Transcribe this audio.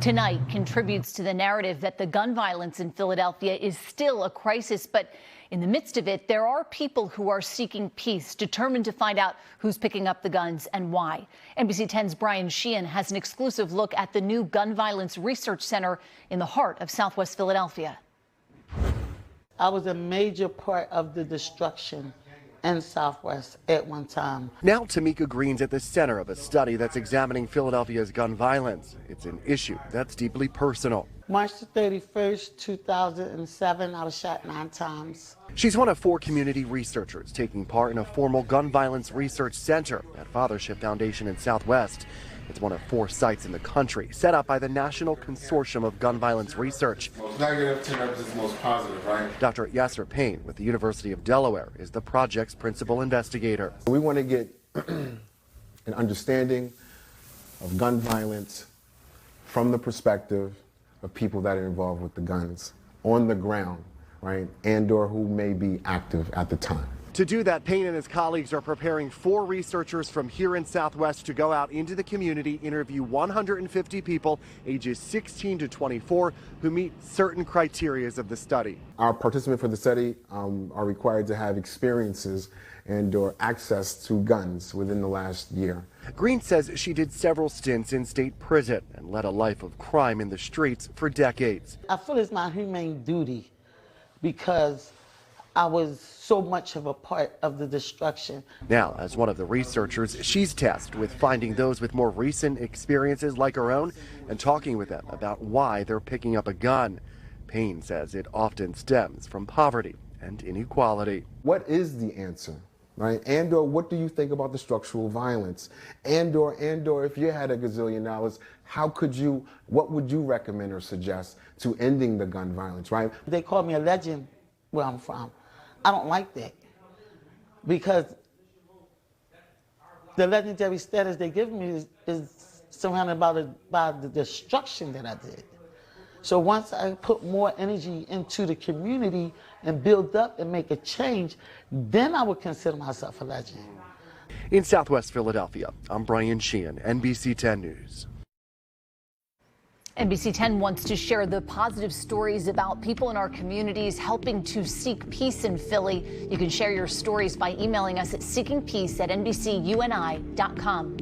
tonight contributes to the narrative that the gun violence in Philadelphia is still a crisis. But in the midst of it, there are people who are seeking peace, determined to find out who's picking up the guns and why. NBC 10's Brian Sheehan has an exclusive look at the new Gun Violence Research Center in the heart of Southwest Philadelphia. I was a major part of the destruction in Southwest at one time. Now Tamika Green's at the center of a study that's examining Philadelphia's gun violence. It's an issue that's deeply personal. March the 31st, 2007, I was shot 9 times. She's one of 4 community researchers taking part in a formal gun violence research center at Fathership Foundation in Southwest. It's one of 4 sites in the country set up by the National Consortium of Gun Violence Research. Most negative to represent the most positive, right? Dr. Yasser Payne with the University of Delaware is the project's principal investigator. We want to get an understanding of gun violence from the perspective of people that are involved with the guns on the ground, right, and/or who may be active at the time. To do that, Payne and his colleagues are preparing 4 researchers from here in Southwest to go out into the community, interview 150 people ages 16 to 24 who meet certain criteria of the study. Our participants for the study are required to have experiences and/or access to guns within the last year. Green says she did several stints in state prison and led a life of crime in the streets for decades. I feel it's my humane duty because I was so much of a part of the destruction. Now, as one of the researchers, she's tasked with finding those with more recent experiences like her own and talking with them about why they're picking up a gun. Payne says it often stems from poverty and inequality. What is the answer, right? And/or what do you think about the structural violence? And/or if you had $1 gazillion, what would you recommend or suggest to ending the gun violence, right? They call me a legend where I'm from. I don't like that because the legendary status they give me is surrounded by the destruction that I did. So once I put more energy into the community and build up and make a change, then I would consider myself a legend. In Southwest Philadelphia, I'm Brian Sheehan, NBC 10 News. NBC 10 wants to share the positive stories about people in our communities helping to seek peace in Philly. You can share your stories by emailing us at seekingpeace@nbcuni.com.